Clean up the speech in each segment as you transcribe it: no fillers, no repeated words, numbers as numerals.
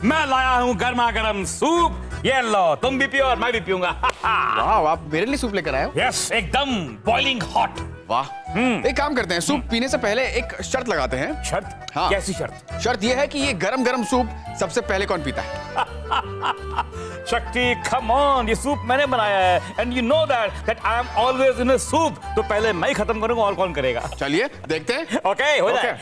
मैं लाया हूँ गर्मा गर्म सूप। ये लो, तुम भी पियो और मैं भी पीऊंगा। वाह, आप मेरे लिए सूप लेकर आए हो? यस, एकदम बॉइलिंग हॉट। वाह। एक काम करते हैं, सूप पीने से पहले एक शर्त लगाते हैं। शर्त? हाँ। कैसी शर्त? शर्त यह है कि ये गरम गरम सूप सबसे पहले कौन पीता है? शक्ति, कम ऑन, ये सूप मैंने बनाया है and you know that I am always in a soup. तो पहले मैं ही खत्म करूंगा और कौन करेगा? चलिए देखते हैं। ओके, हो जाए।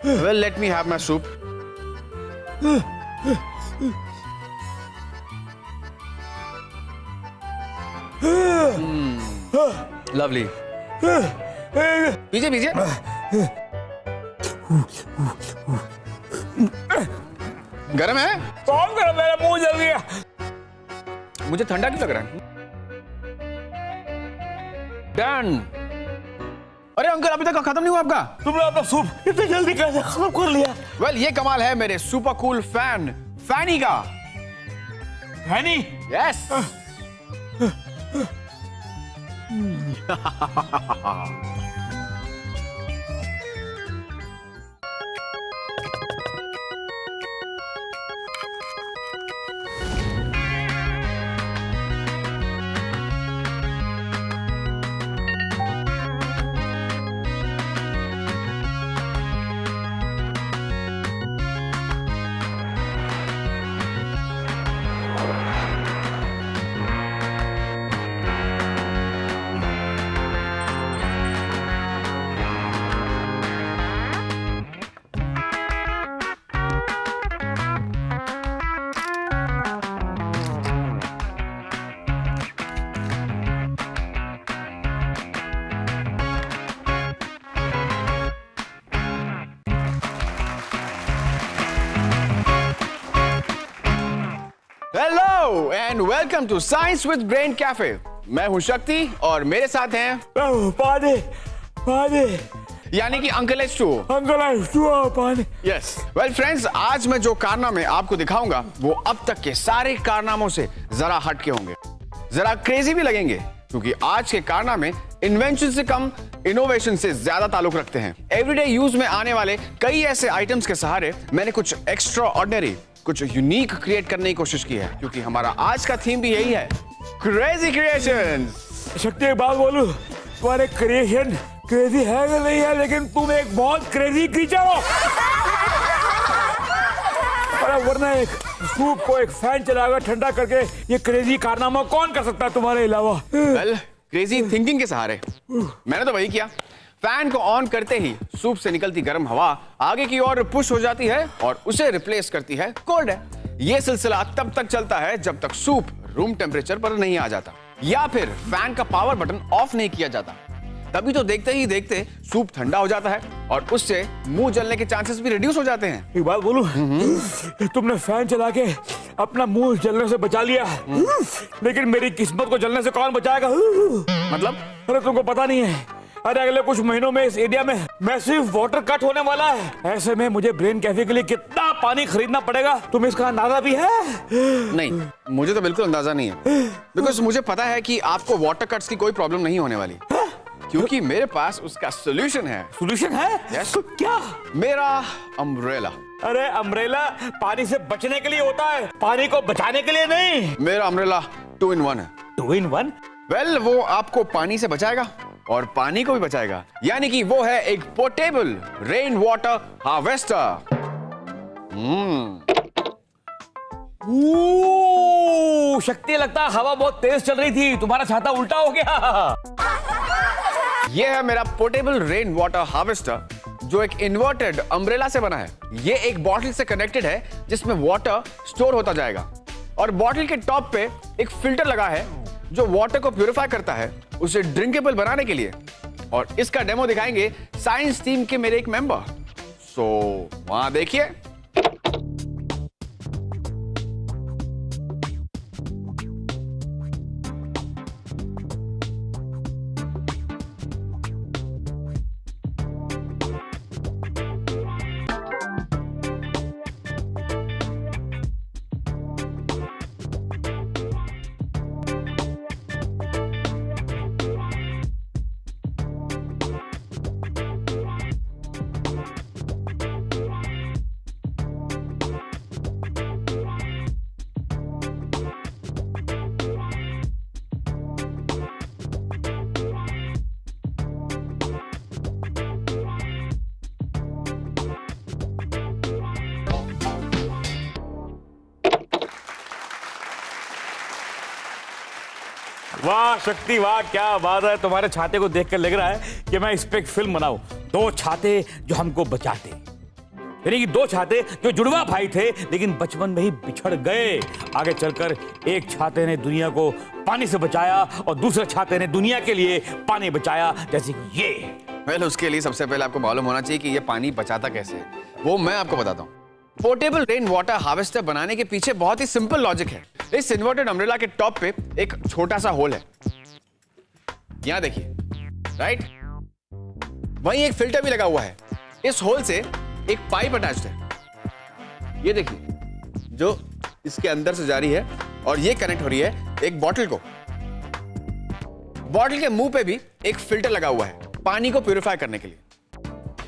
Well, let me have my soup. Lovely. पीजिए पीजिए। गरम है? कौन कर, मेरा मुंह जल गया। मुझे ठंडा क्यों लग रहा है? डन। अरे अंकल, अभी तक खत्म नहीं हुआ आपका? तुमने अपना सूप इतनी जल्दी कैसे खत्म कर लिया? वेल, ये कमाल है मेरे सुपर कूल फैन फैनी का। Fanny? Yes. Hello and welcome to science with brain cafe. मैं हूं शक्ति और मेरे साथ हैं पानी, पानी, यानी कि अंकल H2O। अंकल H2O, पानी। यस। वेल फ्रेंड्स, आज मैं जो कारनामे आपको दिखाऊंगा वो अब तक के सारे कारनामों से जरा हटके होंगे, जरा क्रेजी भी लगेंगे, क्योंकि आज के कारनामे इन्वेंशन से कम इनोवेशन से ज्यादा ताल्लुक रखते हैं। एवरीडे यूज में आने वाले कई ऐसे आइटम्स के सहारे मैंने कुछ एक्स्ट्रा ऑर्डिनरी, कुछ यूनिक क्रिएट करने की कोशिश की है, क्योंकि हमारा आज का थीम भी यही है, क्रेजी क्रिएशंस। शक्ति, एक बात बोलूं, तुम्हारे क्रिएशन क्रेजी है कि नहीं है, लेकिन तुम एक बहुत क्रेजी क्रीचर हो। अरे वरना एक सूप को एक फैन चलाकर ठंडा करके ये क्रेजी कारनामा कौन कर सकता है तुम्हारे अलावा? वेल, क्रेजी थिंकिंग के सहारे मैंने तो वही किया। फैन को ऑन करते ही सूप से निकलती गर्म हवा आगे की ओर पुश हो जाती है और उसे रिप्लेस करती है कोल्ड एयर। ये सिलसिला तब तक चलता है जब तक सूप रूम टेम्परेचर पर नहीं आ जाता या फिर फैन का पावर बटन ऑफ नहीं किया जाता। तभी तो देखते ही देखते सूप ठंडा हो जाता है और उससे मुंह जलने के चांसेस भी रिड्यूस हो जाते हैं। एक बात बोलूं, तुमने फैन चला के अपना मुंह जलने से बचा लिया, लेकिन मेरी किस्मत को जलने से कौन बचाएगा? मतलब? अरे तुमको पता नहीं है, अरे अगले कुछ महीनों में इस एरिया में मैसिव वाटर कट होने वाला है। ऐसे में मुझे ब्रेन कैफे के लिए कितना पानी खरीदना पड़ेगा, तुम्हें इसका अंदाजा भी है? नहीं, मुझे तो बिल्कुल अंदाजा नहीं है, बिकॉज मुझे पता है कि आपको वाटर कट्स की कोई प्रॉब्लम नहीं होने वाली, क्योंकि मेरे पास उसका सोल्यूशन है। सोल्यूशन है? Yes. क्या? मेरा अम्ब्रेला। अरे अम्ब्रेला पानी से बचने के लिए होता है, पानी को बचाने के लिए नहीं। मेरा अम्ब्रेला 2 in 1 है। 2 in 1? वेल, वो आपको पानी से बचाएगा और पानी को भी बचाएगा, यानी कि वो है एक पोर्टेबल रेन वाटर हार्वेस्टर। शक्ति, लगता है हवा बहुत तेज चल रही थी, तुम्हारा छाता उल्टा हो गया। ये है मेरा पोर्टेबल रेन वाटर हार्वेस्टर, जो एक इन्वर्टेड अम्ब्रेला से बना है। ये एक बॉटल से कनेक्टेड है जिसमें वाटर स्टोर होता जाएगा और बॉटल के टॉप पे एक फिल्टर लगा है जो वाटर को प्यूरिफाई करता है उसे ड्रिंकेबल बनाने के लिए। और इसका डेमो दिखाएंगे साइंस टीम के मेरे एक मेंबर। सो वहां देखिए। वाह शक्ति वाह, क्या बात है। तुम्हारे छाते को देखकर लग रहा है कि मैं इस पे एक फिल्म बनाऊं। दो छाते जो हमको बचाते, यानी कि दो छाते जो जुड़वा भाई थे लेकिन बचपन में ही बिछड़ गए। आगे चलकर एक छाते ने दुनिया को पानी से बचाया और दूसरे छाते ने दुनिया के लिए पानी बचाया, जैसे कि ये। वेल, उसके लिए सबसे पहले आपको मालूम होना चाहिए कि ये पानी बचाता कैसे है। वो मैं आपको बताता हूँ। पोर्टेबल रेन वाटर हार्वेस्टर बनाने के पीछे बहुत ही सिंपल लॉजिक है। इस इन्वर्टेड अम्ब्रेला के टॉप पे एक छोटा सा होल है, यहां देखिए, राइट। वहीं एक फिल्टर भी लगा हुआ है। इस होल से एक पाइप अटैच्ड है, ये देखिए, जो इसके अंदर से जा रही है और ये कनेक्ट हो रही है एक बॉटल को। बॉटल के मुंह पे भी एक फिल्टर लगा हुआ है पानी को प्यूरिफाई करने के लिए।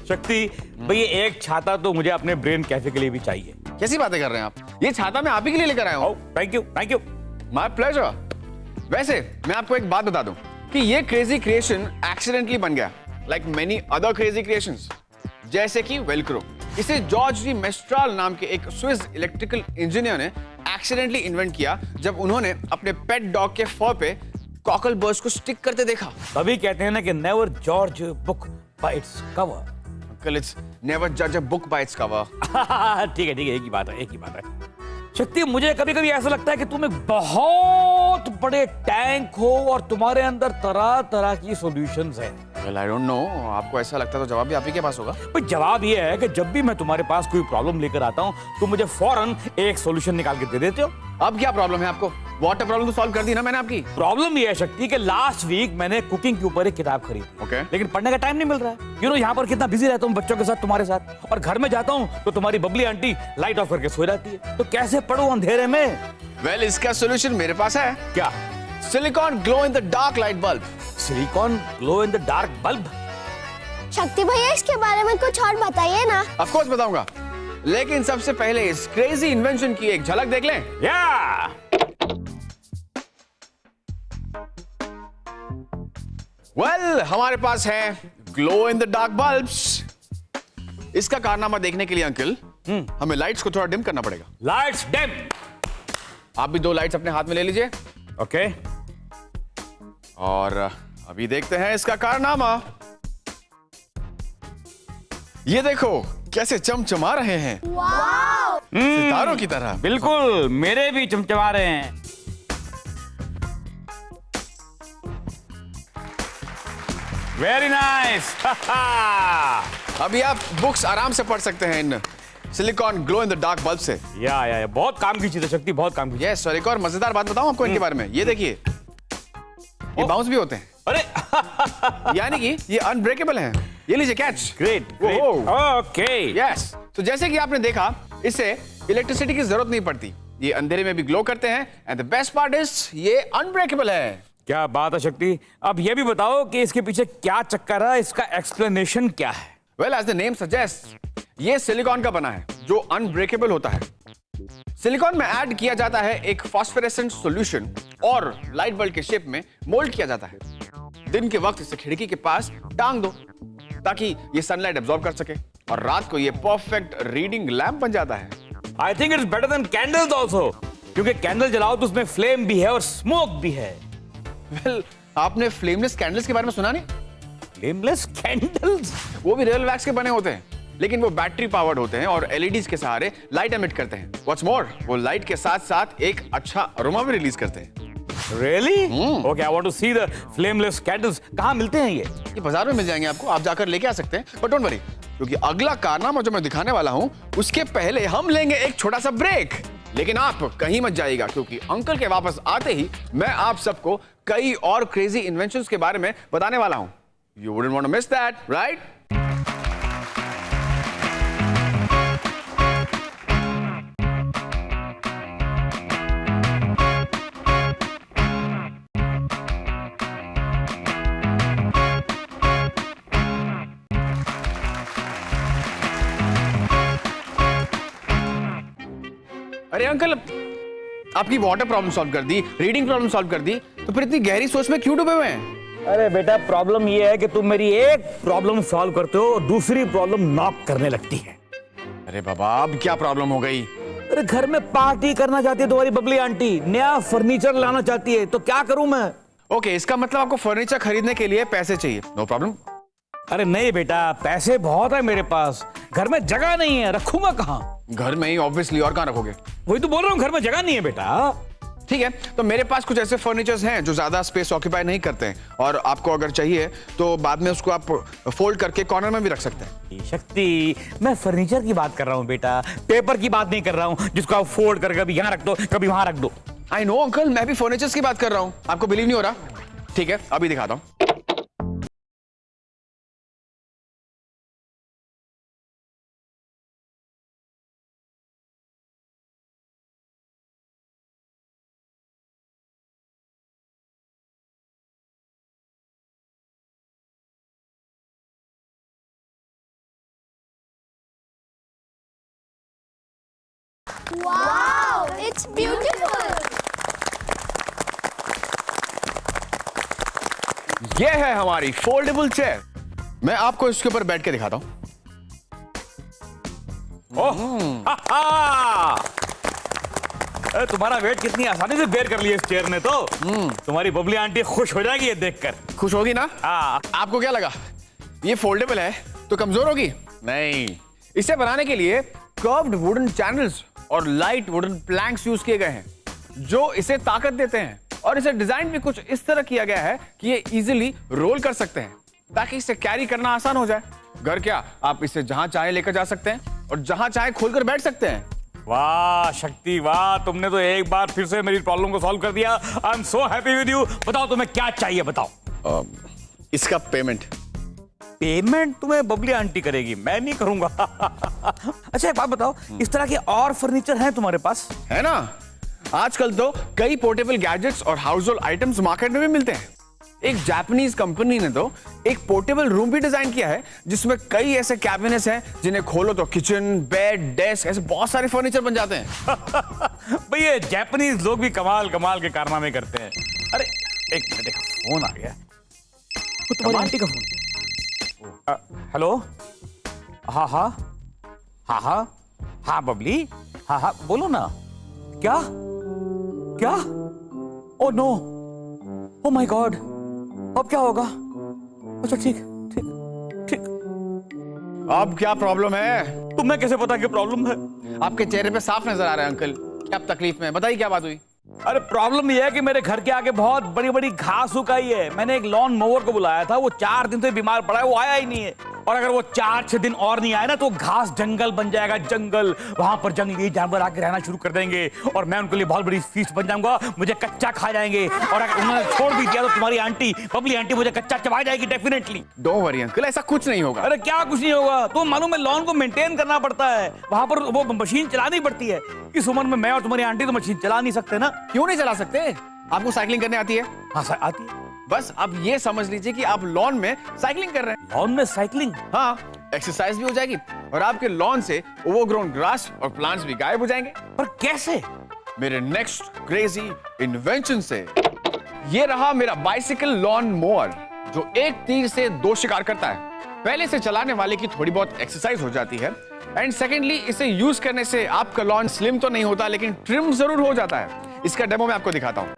शक्ति भाई, ये एक छाता तो मुझे अपने ब्रेन कैफे के लिए भी चाहिए। कैसी बातें कर रहे हैं आप? ये छाता मैं आप ही के लिए लेकर आया हूं। Thank you, thank you. My pleasure. वैसे मैं आपको एक बात बता दूं कि ये क्रेजी क्रिएशन एक्सीडेंटली बन गया, like many other crazy creations, जैसे कि वेलक्रो। इसे जॉर्ज डी मेस्ट्राल नाम के एक स्विस इलेक्ट्रिकल इंजीनियर ने एक्सीडेंटली इन्वेंट किया जब उन्होंने अपने पेट डॉग के फर पे कॉकल बर्ड्स को स्टिक करते देखा। तभी कहते हैं ना कि never judge book by its cover. Uncle, it's never जज a book by its cover. ठीक है, एक ही बात है, एक ही बात है। शक्ति, मुझे कभी कभी ऐसा लगता है कि तुम एक बहुत बड़े टैंक हो और तुम्हारे अंदर तरह तरह की सॉल्यूशंस हैं। Well, I don't know, आपको ऐसा लगता है तो जवाब भी आप ही के पास होगा। भाई जवाब ये है कि जब भी मैं तुम्हारे पास कोई प्रॉब्लम लेकर आता हूँ तो मुझे फौरन एक सॉल्यूशन निकाल के दे देते हो। अब क्या प्रॉब्लम है आपको? वाटर प्रॉब्लम तो सॉल्व कर दी ना मैंने आपकी। प्रॉब्लम ये है शक्ति कि लास्ट वीक मैंने कुकिंग के ऊपर एक किताब खरीदी, Okay. लेकिन पढ़ने का टाइम नहीं मिल रहा है। यहाँ पर कितना बिजी रहता हूँ बच्चों के साथ, तुम्हारे साथ, और घर में जाता हूँ तो तुम्हारी बबली आंटी लाइट ऑफ करके सो जाती है। तो कैसे पढ़ूं अंधेरे में? वेल, इसका सॉल्यूशन मेरे पास है। क्या? Silicon glow in the dark light bulb. Silicon glow in the dark bulb? शक्ति भैया, इसके बारे में कुछ और बताइए ना। ऑफ कोर्स बताऊंगा, लेकिन सबसे पहले इस क्रेजी इन्वेंशन की एक झलक देख लें। या वेल, हमारे पास है glow in the dark bulbs. इसका कारनामा देखने के लिए अंकल हमें लाइट्स को थोड़ा डिम करना पड़ेगा। Lights dim. आप भी दो लाइट्स अपने हाथ में ले लीजिए। ओके। और अभी देखते हैं इसका कारनामा। ये देखो कैसे चमचमा रहे हैं, सितारों की तरह। बिल्कुल, मेरे भी चमचमा रहे हैं। Very nice. अभी आप बुक्स आराम से पढ़ सकते हैं in silicone glow in the dark bulb से। या बहुत काम की चीज है शक्ति, बहुत काम की। यस, और एक और मजेदार बात बताऊं आपको इनके बारे में। ये देखिए, ये बाउंस भी होते हैं। अरे यानी कि ये अनब्रेकेबल हैं। ये लीजिए, कैच। ग्रेट। ओके। यस, तो जैसे कि आपने देखा, इससे इलेक्ट्रिसिटी की जरूरत नहीं पड़ती। ये अंधेरे में भी ग्लो करते हैं and the best part is ये अनब्रेकेबल है। क्या बात है शक्ति। अब ये भी बताओ कि इसके पीछे क्या चक्कर है, इसका एक्सप्लेनेशन क्या है? Well, as the name suggest, ये सिलिकॉन का बना है जो अनब्रेकेबल होता है। सिलिकॉन में ऐड किया जाता है एक फास्फोरेसेंट सॉल्यूशन और लाइट बल्ब के शेप में मोल्ड किया जाता है। दिन के वक्त इसे खिड़की के पास टांग दो ताकि ये सनलाइट एब्जॉर्ब कर सके, और रात को ये परफेक्ट रीडिंग लैंप बन जाता है। I think it's better than candles also, क्योंकि कैंडल जलाओ तो उसमें फ्लेम भी है और स्मोक भी है। वेल, आपने फ्लेमलेस कैंडल्स के बारे में सुना नहीं? Flameless candles? वो भी रियल वैक्स के बने होते हैं, लेकिन वो बैटरी पावर्ड होते हैं और एलईडीज के सहारे लाइट एमिट करते हैं। व्हाट्स मोर, वो लाइट के साथ साथ एक अच्छा अरोमा भी रिलीज करते हैं। Really? Okay, I want to see the flameless candles. कहाँ मिलते हैं ये बाजार में मिल जाएंगे आपको, आप जाकर लेके आ सकते हैं। बट डोंट वरी, क्योंकि अगला कारनामा जो मैं दिखाने वाला हूं उसके पहले हम लेंगे एक छोटा सा ब्रेक। लेकिन आप कहीं मत जाइएगा, क्योंकि अंकल के वापस आते ही मैं आप सबको कई और क्रेजी इन्वेंशंस के बारे में बताने वाला हूं। You wouldn't want to miss that, right? अरे अंकल, आपकी वाटर प्रॉब्लम सॉल्व कर दी, रीडिंग प्रॉब्लम सॉल्व कर दी, तो फिर इतनी गहरी सोच में क्यों डूबे हुए हैं? अरे बेटा, प्रॉब्लम ये है कि तुम मेरी एक प्रॉब्लम सॉल्व करते हो और दूसरी प्रॉब्लम नॉक करने लगती है। अरे बाबा, अब क्या प्रॉब्लम हो गई? अरे घर में पार्टी करना चाहती है तुम्हारी बबली आंटी, नया फर्नीचर लाना चाहती है, तो क्या करूं मैं? ओके, इसका मतलब आपको फर्नीचर खरीदने के लिए पैसे चाहिए। No problem. अरे नहीं बेटा, पैसे बहुत है मेरे पास, घर में जगह नहीं है, रखूंगा कहाँ? घर में ही ऑब्वियसली, और कहाँ रखोगे? वही तो बोल रहा हूँ, घर में जगह नहीं है बेटा। ठीक है, तो मेरे पास कुछ ऐसे फर्नीचर्स हैं जो ज्यादा स्पेस ऑक्यूपाई नहीं करते हैं, और आपको अगर चाहिए तो बाद में उसको आप फोल्ड करके कॉर्नर में भी रख सकते हैं। शक्ति, मैं फर्नीचर की बात कर रहा हूँ बेटा, पेपर की बात नहीं कर रहा हूँ जिसको आप फोल्ड करके कभी यहाँ रख दो कभी वहां रख दो। आई नो अंकल, मैं भी फर्नीचर्स की बात कर रहा हूँ, आपको बिलीव नहीं हो रहा? ठीक है, अभी दिखाता हूँ। Wow, it's beautiful. ये है हमारी फोल्डेबल चेयर। मैं आपको इसके ऊपर बैठ के दिखाता हूँ। अरे तुम्हारा वेट कितनी आसानी से बेयर कर लिया इस चेयर ने तो। तुम्हारी बबली आंटी खुश हो जाएगी ये देखकर। खुश होगी ना? हाँ। आपको क्या लगा ये फोल्डेबल है तो कमजोर होगी? नहीं, इसे बनाने के लिए कर्व्ड वुडन चैनल्स और लाइट वुडन प्लैंक्स यूज किए गए हैं जो इसे ताकत देते हैं, और इसे डिजाइन भी कुछ इस तरह किया गया है कि ये इजीली रोल कर सकते हैं ताकि इसे कैरी करना आसान हो जाए। घर क्या, आप इसे जहां चाहे लेकर जा सकते हैं और जहां चाहे खोलकर बैठ सकते हैं। वाह शक्ति वाह, तुमने तो एक बार फिर से मेरी प्रॉब्लम को सॉल्व कर दिया। I am so happy with you. बताओ तुम्हें क्या चाहिए, बताओ। इसका पेमेंट। पेमेंट तुम्हें बबली आंटी करेगी, मैं नहीं करूंगा। अच्छा एक बात बताओ, इस तरह के और फर्नीचर हैं तुम्हारे पास? है ना, आजकल तो कई पोर्टेबल गैजेट्स और हाउस होल्ड आइटम्स मार्केट में भी मिलते हैं। एक जापानीज कंपनी ने तो एक पोर्टेबल रूम भी डिजाइन किया है जिसमें कई ऐसे कैबिनेट्स हैं जिन्हें खोलो तो किचन, बेड, डेस्क, ऐसे बहुत सारे फर्नीचर बन जाते हैं। भाई ये जापानीज लोग भी कमाल कमाल के कारनामे करते हैं। अरे एक मिनट, फोन आ गया, तो तुम्हारी आंटी का फोन। हेलो, हाँ हाँ हाँ हाँ हाँ बबली, हाँ हाँ बोलो ना। क्या क्या? Oh no, oh my god, अब क्या होगा? अच्छा ठीक ठीक ठीक। अब क्या प्रॉब्लम है? तुम्हें कैसे पता कि प्रॉब्लम है? आपके चेहरे पे साफ नजर आ रहा है अंकल, क्या तकलीफ में? बताइए क्या बात हुई? अरे प्रॉब्लम यह है कि मेरे घर के आगे बहुत बड़ी बड़ी घास उगाई है। मैंने एक लॉन मोवर को बुलाया था, वो 4 दिन से बीमार पड़ा है, वो आया ही नहीं है। और अगर वो 4-6 दिन और नहीं आए ना तो घास जंगल बन जाएगा, जंगल। वहां पर जंगली जानवर आके रहना शुरू कर देंगे और मैं उनके लिए बहुत बड़ी फीस्ट बन जाऊंगा, मुझे कच्चा खा जाएंगे। और अगर उन्होंने छोड़ भी दिया तो तुम्हारी आंटी, बबली आंटी, मुझे कच्चा चबा जाएगी डेफिनेटली। डोंट वरी अंकल, ऐसा कुछ नहीं होगा। अरे क्या कुछ नहीं होगा? तो मालूम है लॉन को मेंटेन करना पड़ता है, वहां पर वो मशीन चलानी पड़ती है। इस उम्र में मैं और तुम्हारी आंटी तो मशीन चला नहीं सकते ना। क्यों नहीं चला सकते? आपको साइकिलिंग करने आती है? हाँ सर आती है। बस अब ये समझ लीजिए कि आप लॉन में साइकिलिंग कर रहे हैं। लॉन में साइकिलिंग? हाँ, एक्सरसाइज भी हो जाएगी और आपके लॉन से ओवरग्रोन ग्रास और प्लांट्स भी गायब हो जाएंगे। पर कैसे? मेरे नेक्स्ट क्रेजी इन्वेंशन से। ये रहा मेरा बाइसिकल लॉन मोअर जो एक तीर से 2 शिकार करता है। पहले से चलाने वाले की थोड़ी बहुत एक्सरसाइज हो जाती है, एंड सेकेंडली इसे यूज करने से आपका लॉन स्लिम तो नहीं होता लेकिन ट्रिम जरूर हो जाता है। इसका डेमो मैं आपको दिखाता हूं।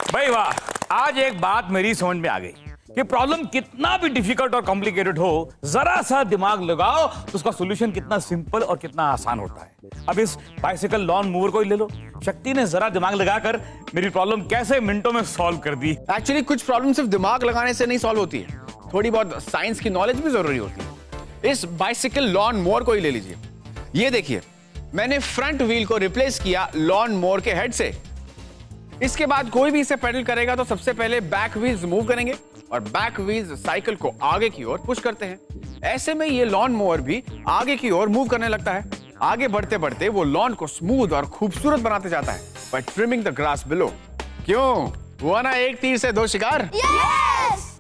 भाई वाह, आज एक बात मेरी समझ में आ गई कि प्रॉब्लम कितना भी डिफिकल्ट और कॉम्प्लिकेटेड हो, जरा सा दिमाग लगाओ तो उसका सॉल्यूशन कितना सिंपल और कितना आसान होता है। अब इस बाइसिकल लॉन मूवर को ही ले लो। शक्ति ने जरा दिमाग लगाकर मेरी प्रॉब्लम कैसे मिनटों में सॉल्व कर दी। एक्चुअली कुछ प्रॉब्लम सिर्फ दिमाग लगाने से नहीं सॉल्व होती है, थोड़ी बहुत साइंस की नॉलेज भी जरूरी होती है। इस बाइसिकल लॉन मोवर को ही ले लीजिए। ये देखिए, मैंने फ्रंट व्हील को रिप्लेस किया लॉन मोवर के हेड से। इसके बाद कोई भी इसे पेडल करेगा तो सबसे पहले बैक व्हील्स मूव करेंगे और बैक व्हील्स साइकिल को आगे की ओर पुश करते हैं। ऐसे में ये लॉन मोवर भी आगे की ओर मूव करने लगता है। आगे बढ़ते बढ़ते वो लॉन को स्मूथ और खूबसूरत बनाते जाता है by trimming the grass below. क्यों हुआ ना एक तीर से दो शिकार?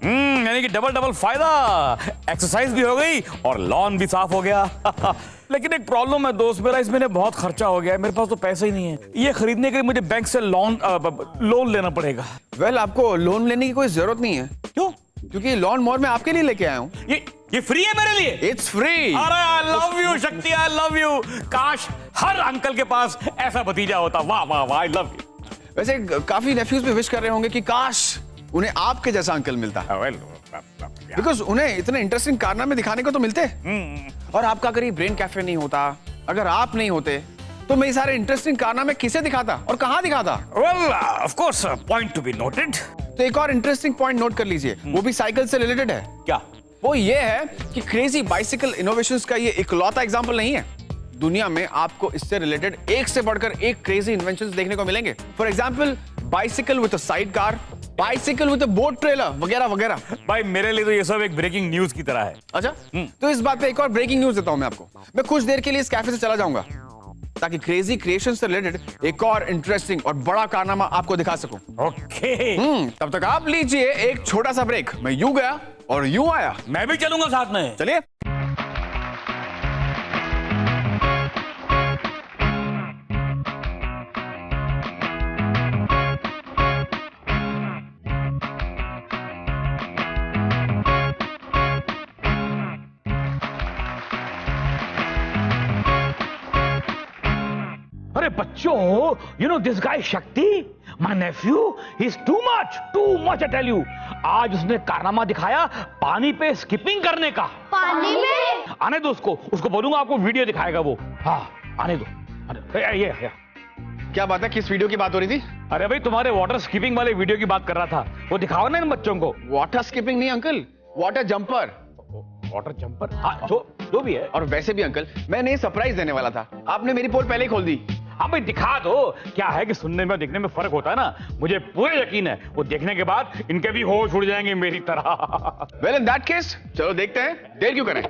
यानी कि डबल डबल फायदा, एक्सरसाइज भी हो गई और लॉन भी साफ हो गया। लेकिन एक प्रॉब्लम है दोस्त, मेरा इसमें बहुत खर्चा हो गया, मेरे पास तो पैसे ही नहीं है। ये खरीदने के लिए मुझे बैंक से लोन लेना पड़ेगा। वेल, आपको लोन लेने की कोई जरूरत नहीं है। क्यों? क्योंकि लॉन मोवर मैं आपके लिए लेके आया हूँ। ये फ्री है मेरे लिए? It's free. अरे आई लव यू शक्ति, आई लव यू। काश हर अंकल के पास ऐसा भतीजा होता। वाह वाह वाह, आई लव यू। वैसे काफी नेफ्यूज भी विश कर रहे होंगे कि काश उन्हें आपके जैसा अंकल मिलता, बिकॉज उन्हें इतने इंटरेस्टिंग कारनामे दिखाने को तो मिलते। और आपका अगर ये ब्रेन कैफे नहीं होता, अगर आप नहीं होते, तो मैं ये सारे इंटरेस्टिंग कारनामे किसे दिखाता और कहां दिखाता? Well of course, point to be noted. तो एक और इंटरेस्टिंग पॉइंट नोट कर लीजिए, वो भी साइकिल से रिलेटेड है। क्या? वो ये है कि क्रेजी बाइसिकल इनोवेशंस का ये इकलौता एग्जांपल नहीं है। दुनिया में आपको इससे रिलेटेड एक से बढ़कर एक क्रेजी इन्वेंशंस देखने को मिलेंगे। For example, bicycle with a side car, bicycle with a boat trailer, वगैरह वगैरह। भाई मेरे लिए तो ये सब एक ब्रेकिंग न्यूज की तरह है। अच्छा, तो इस बात पे एक और ब्रेकिंग न्यूज देता हूं मैं आपको। मैं कुछ देर के लिए इस कैफे से चला जाऊंगा ताकि क्रेजी क्रिएशन से रिलेटेड एक और इंटरेस्टिंग और बड़ा कारनामा आपको दिखा सकूं। ओके। तब तक आप लीजिए एक छोटा सा ब्रेक। मैं यूं गया और यूं आया। मैं भी चलूंगा साथ में। चलिए। अरे बच्चों, you know this guy Shakti, my nephew, he's too much I tell you। आज उसने कारनामा दिखाया पानी पे स्किपिंग करने का। पानी में? आने दो उसको बोलूंगा आपको वीडियो दिखाएगा वो। हाँ आने दो। ये क्या बात है, किस वीडियो की बात हो रही थी? अरे भाई तुम्हारे वाटर स्किपिंग वाले वीडियो की बात कर रहा था, वो दिखाओ ना इन बच्चों को। वाटर स्किपिंग नहीं uncle, water jumper. Water jumper? हाँ जो भी है। और वैसे भी अंकल, मैं नहीं सरप्राइज देने वाला था, आपने मेरी पोल पहले ही खोल दी। हाँ भाई दिखा दो। क्या है कि सुनने में और देखने में फर्क होता है ना, मुझे पूरे यकीन है वो देखने के बाद इनके भी होश उड़ जाएंगे मेरी तरह। वेल इन दैट केस चलो देखते हैं, देर क्यों करें।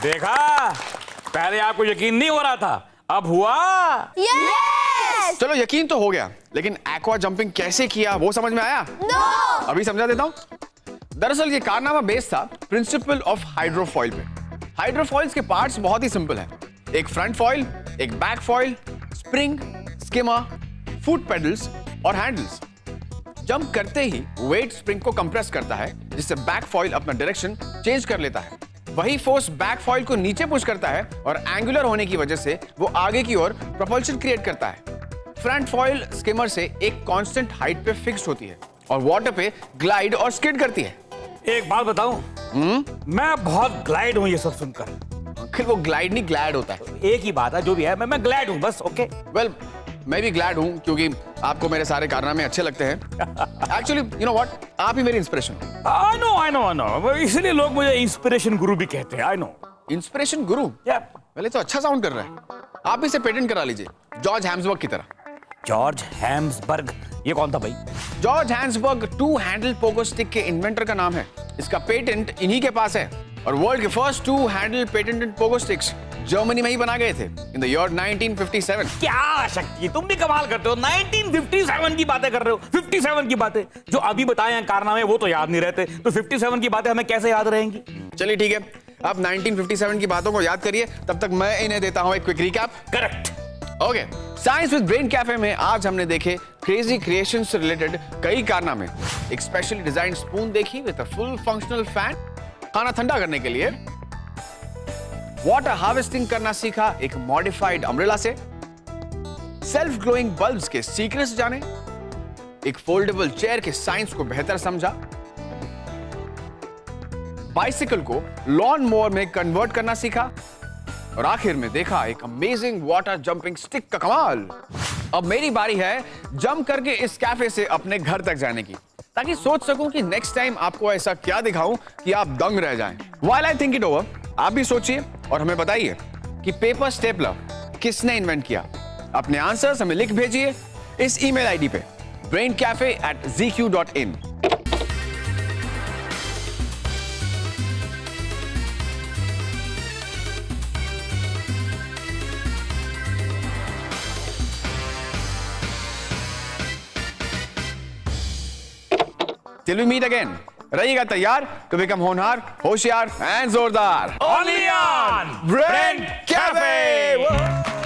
देखा, पहले आपको यकीन नहीं हो रहा था, अब हुआ। यस! चलो यकीन तो हो गया, लेकिन एक्वा जंपिंग कैसे किया वो समझ में आया? नो! अभी समझा देता हूं। दरअसल ये कारनामा बेस था प्रिंसिपल ऑफ हाइड्रोफॉइल पे। हाइड्रोफॉइल्स के पार्ट्स बहुत ही सिंपल हैं। एक फ्रंट फॉइल, एक back foil, spring, skimmer, foot pedals और हैंडल्स। जंप करते ही वेट स्प्रिंग को कंप्रेस करता है, जिससे बैक फॉइल अपना डायरेक्शन चेंज कर लेता है। वही फोर्स बैक फॉइल को नीचे पुश करता है और एंगुलर होने की वजह से वो आगे की ओर प्रोपल्शन क्रिएट करता है। फ्रंट फॉइल स्किमर से एक कांस्टेंट हाइट पे फिक्स्ड होती है और वाटर पे ग्लाइड और स्किड करती है। एक बात बताऊं, मैं बहुत ग्लाइड हूं ये सब सुनकर। आखिर वो ग्लाइड नहीं ग्लैड होता है। एक ही बात है, जो भी है मैं ग्लैड हूं बस। ओके वेल, मैं भी ग्लैड हूं क्योंकि आपको मेरे सारे कारनामे अच्छे लगते हैं। एक्चुअली यू नो व्हाट, आप ही मेरी इंस्पिरेशन। आई नो, इसलिए लोग मुझे इंस्पिरेशन गुरु भी कहते हैं। I know. इंस्पिरेशन गुरु? पहले तो अच्छा साउंड कर रहा है। आप इसे पेटेंट करा लीजिए, जॉर्ज हैम्सबर्ग की तरह। George Hansburg? ये कौन था भाई? George Hansburg to handle pogo stick के इन्वेंटर का नाम है। इसका पेटेंट इन्हीं के पास है और वर्ल्ड के first to handle patented pogo sticks Germany में ही बना गए थे इन द ईयर 1957। क्या शक्ति, तुम भी कमाल करते हो। 1957 की बातें कर रहे हो। 57 की बातें जो अभी बताए हैं कारनामे, वो तो याद नहीं रहते, तो 57 की बातें हमें कैसे याद रहेंगी? चलिए ठीक है, आप 1957 की बातों को याद करिए, तब तक मैं इन्हें देता हूं एक quick recap. Correct. Okay, science with brain cafe में आज हमने देखे क्रेजी क्रिएशंस से रिलेटेड कई कारनामे। एक स्पेशली डिजाइन स्पून देखी with a full functional fan, खाना ठंडा करने के लिए, वाटर हार्वेस्टिंग करना सीखा एक मॉडिफाइड अम्ब्रेला से, सेल्फ ग्लोइंग बल्ब्स के सीक्रेट्स जाने, एक फोल्डेबल चेयर के साइंस को बेहतर समझा, बाइसिकल को लॉन मोवर में कन्वर्ट करना सीखा, और आखिर में देखा एक अमेजिंग वाटर जंपिंग स्टिक का कमाल। अब मेरी बारी है जंप करके इस कैफे से अपने घर तक जाने की, ताकि सोच सकूं कि नेक्स्ट टाइम आपको ऐसा क्या दिखाऊं कि आप दंग रह जाएं। While I think it over, आप भी सोचिए और हमें बताइए कि पेपर स्टेपलर किसने इन्वेंट किया। अपने आंसर्स हमें लिख भेजिए इस ईमेल आईडी पे braincafe@zq.in। Till we meet again, रहिएगा तैयार to become होनहार, होशियार एंड जोरदार। Only on Brain Cafe!